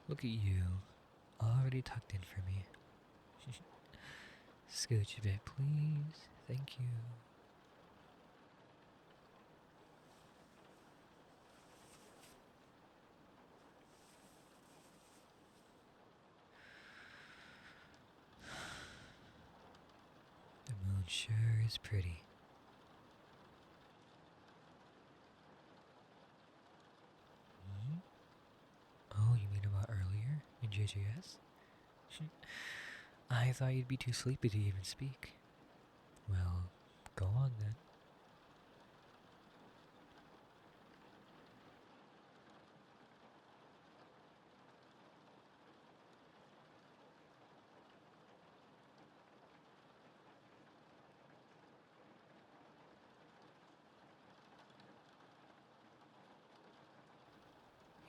Look at you, already tucked in for me. Scooch a bit, please. Thank you. The moon sure is pretty. Oh, you mean about earlier in JJS? I thought you'd be too sleepy to even speak. Well, go on then.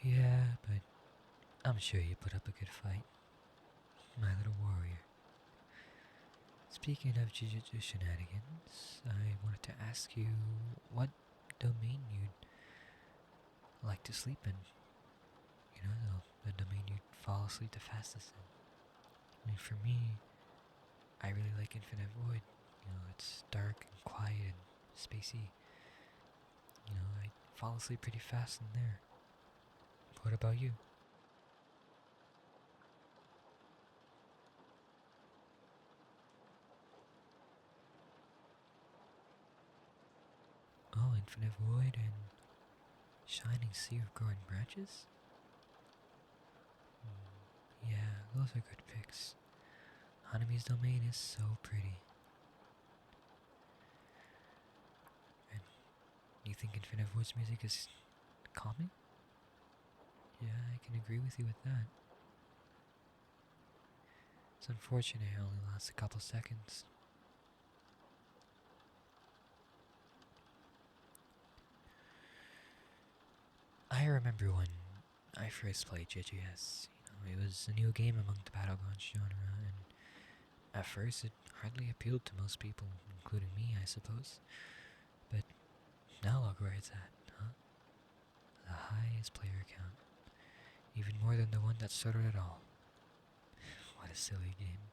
Yeah, but I'm sure you put up a good fight, my little warrior. Speaking of Jujutsu Shenanigans, I wanted to ask you what domain you'd like to sleep in. You know, the domain you'd fall asleep the fastest in. I mean, for me, I really like Infinite Void. You know, it's dark and quiet and spacey. You know, I fall asleep pretty fast in there. What about you? Oh, Infinite Void and Shining Sea of Growing Branches? Yeah, those are good picks. Hanami's domain is so pretty. And you think Infinite Void's music is calming? Yeah, I can agree with you with that. It's unfortunate it only lasts a couple seconds. I remember when I first played JGS. You know, it was a new game among the battlegrounds genre, and at first it hardly appealed to most people, including me, I suppose. But now look where it's at, huh? The highest player count. Even more than the one that started it all. What a silly game.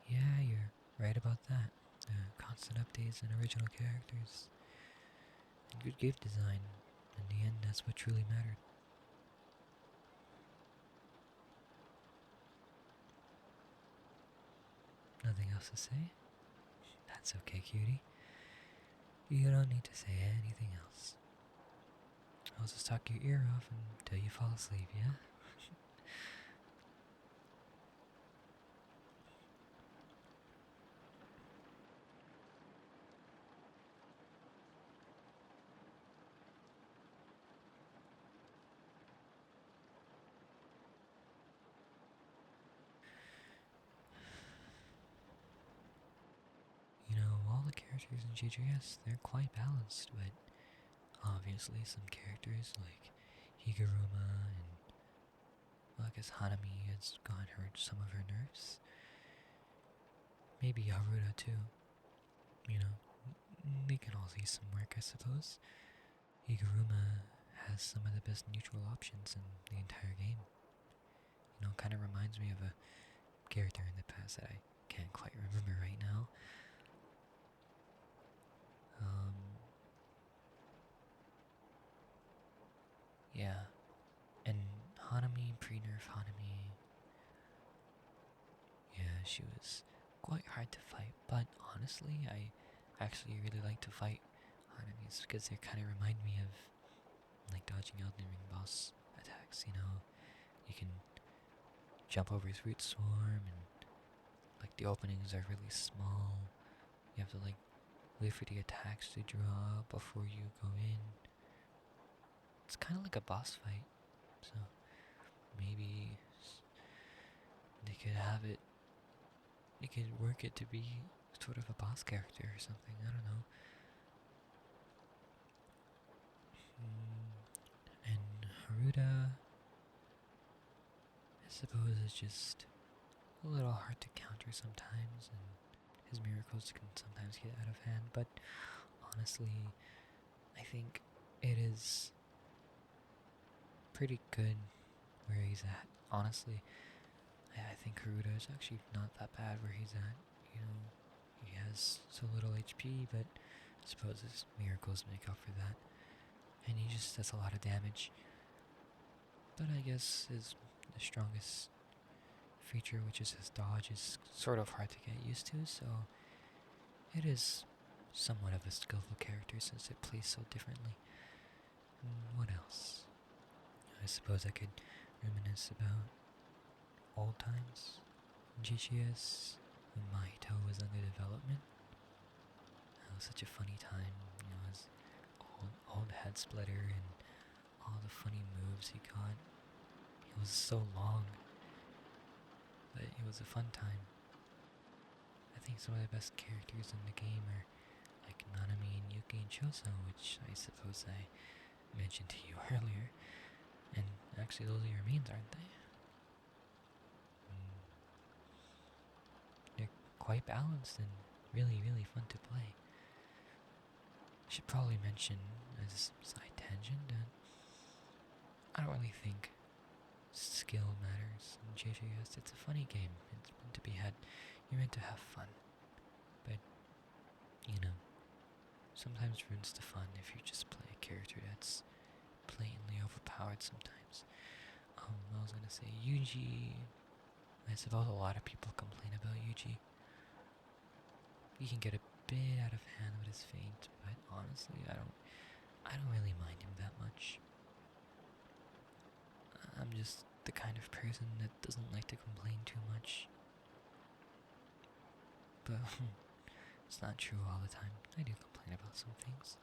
Yeah, you're right about that. The constant updates and original characters. And good game design. In the end, that's what truly mattered. Nothing else to say? That's okay, cutie. You don't need to say anything else. I'll just talk your ear off until you fall asleep, yeah? You know, all the characters in GGS, they're quite balanced, but obviously some characters like Higuruma and, well, I guess Hanami has gotten hurt some of her nerfs. Maybe Yaruda too. You know, they can all use some work, I suppose. Higuruma has some of the best neutral options in the entire game. You know, kind of reminds me of a character in the past that I can't quite remember right now. Yeah, and Hanami, pre-nerf Hanami, yeah, she was quite hard to fight, but honestly, I actually really like to fight Hanamis because they kind of remind me of like dodging out the ring boss attacks, you know? You can jump over his root swarm and like the openings are really small. You have to like wait for the attacks to draw before you go in. It's kind of like a boss fight, so maybe they could have it, they could work it to be sort of a boss character or something, I don't know. And Haruda, I suppose, is just a little hard to counter sometimes, and his miracles can sometimes get out of hand, but honestly, I think it is pretty good where he's at. Honestly, I think Haruto is actually not that bad where he's at. You know, he has so little HP, but I suppose his miracles make up for that. And he just does a lot of damage. But I guess the strongest feature, which is his dodge, is sort of hard to get used to, so it is somewhat of a skillful character since it plays so differently. What else? I suppose I could reminisce about old times in GGS when Mahito was under development. That was such a funny time, you know, his old head splitter and all the funny moves he got. It was so long, but it was a fun time. I think some of the best characters in the game are like Nanami and Yuki and Choso, which I suppose I mentioned to you earlier. And actually those are your mains, aren't they? They're quite balanced and really, really fun to play. I should probably mention, as a side tangent, that I don't really think skill matters in JJS. It's a funny game. It's meant to be had. You're meant to have fun. But, you know, sometimes ruins the fun if you just play a character that's blatantly overpowered sometimes. I was gonna say Yuji. I suppose a lot of people complain about Yuji. He can get a bit out of hand with his feint, but honestly, I don't really mind him that much. I'm just the kind of person that doesn't like to complain too much. But it's not true all the time. I do complain about some things.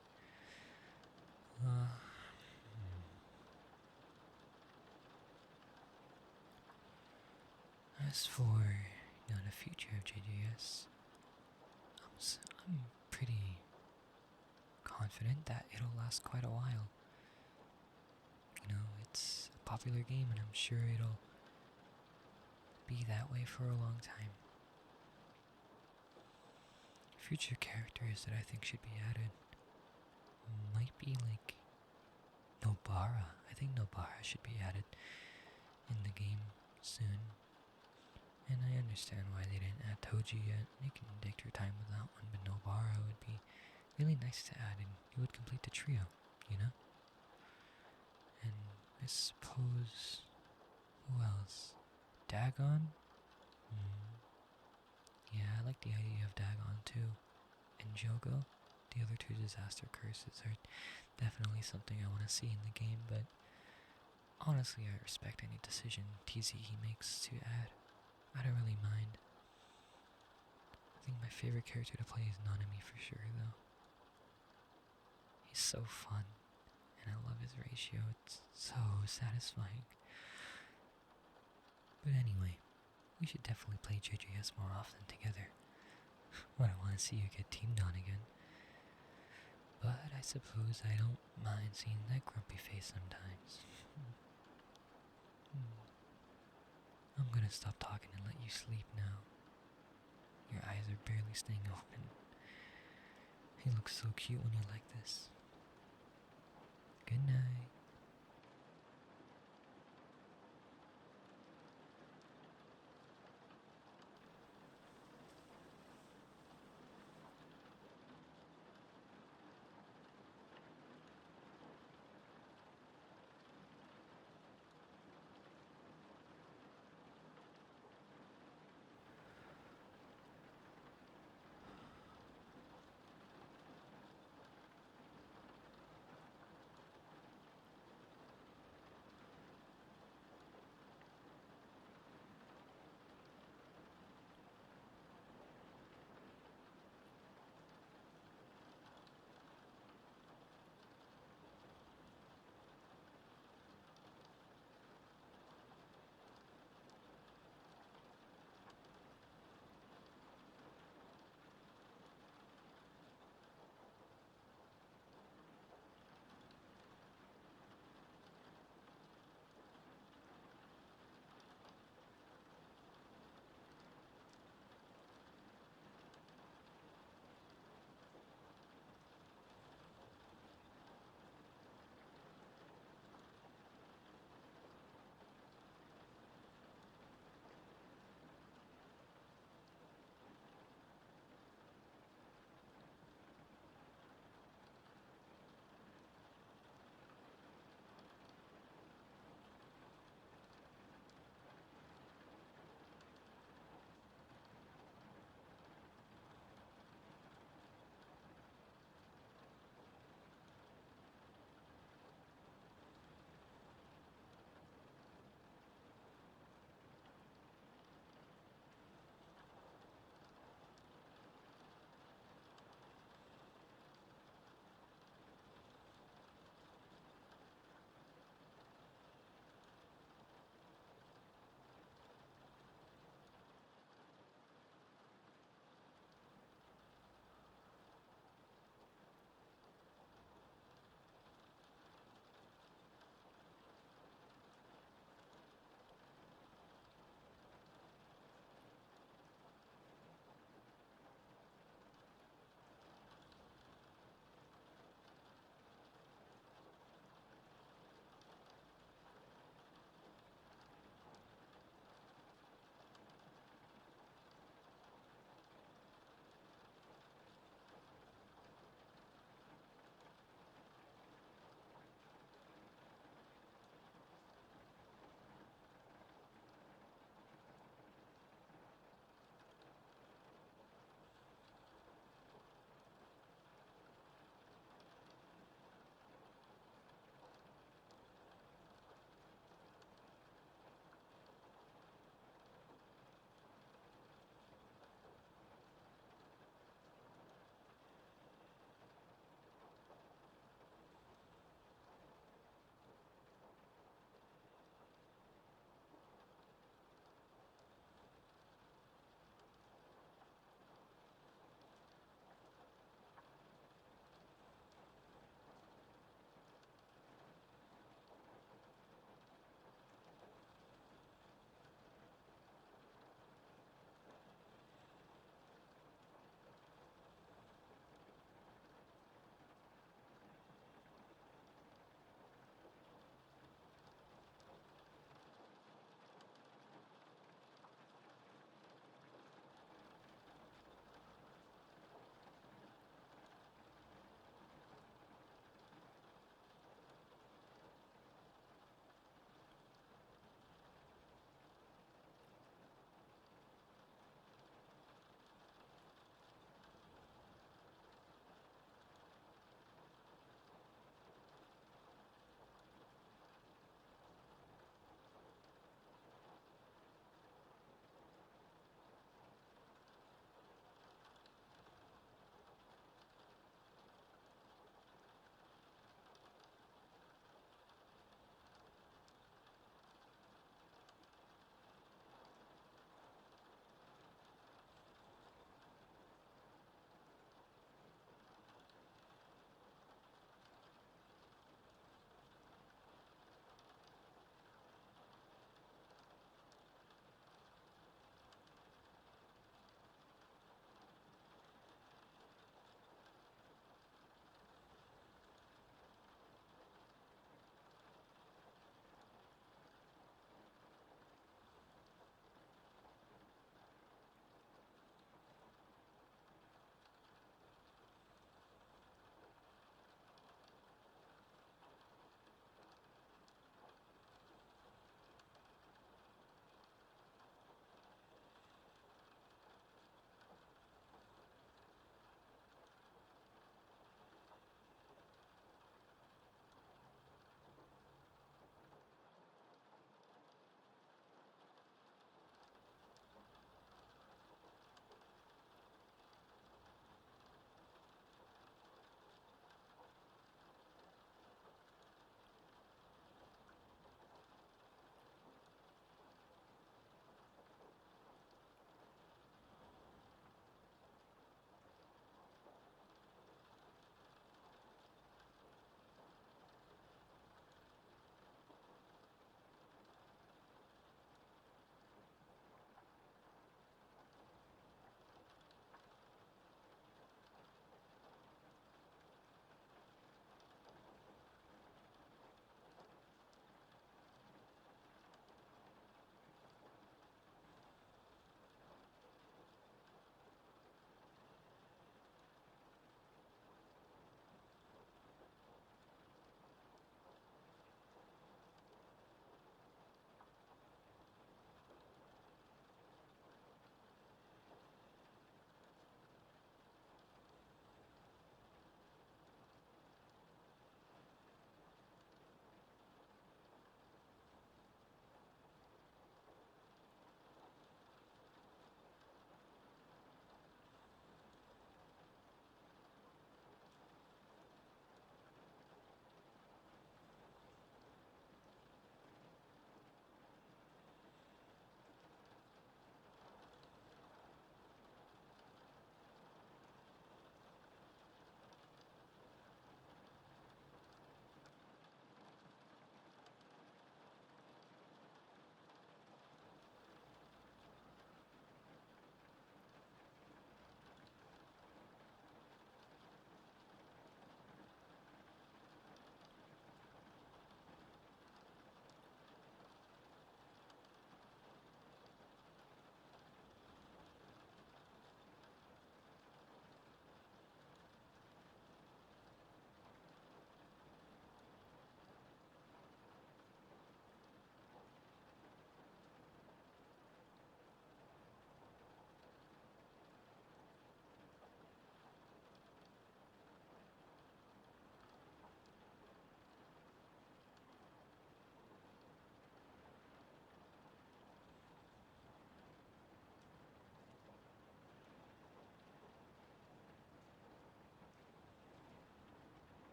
As for the future of JJS, I'm pretty confident that it'll last quite a while. You know, it's a popular game and I'm sure it'll be that way for a long time. Future characters that I think should be added might be like Nobara. I think Nobara should be added in the game soon. And I understand why they didn't add Toji yet. You can take your time with that one, but Nobara would be really nice to add and it would complete the trio, you know? And I suppose, who else? Dagon? Yeah, I like the idea of Dagon too. And Jogo, the other two disaster curses are definitely something I want to see in the game, but honestly I respect any decision TZE makes to add. I don't really mind. I think my favorite character to play is Nanami for sure though. He's so fun, and I love his ratio, it's so satisfying. But anyway, we should definitely play JJS more often together. But I want to see you get teamed on again. But I suppose I don't mind seeing that grumpy face sometimes. I'm gonna stop talking and let you sleep now. Your eyes are barely staying open. You look so cute when you're like this. Good night.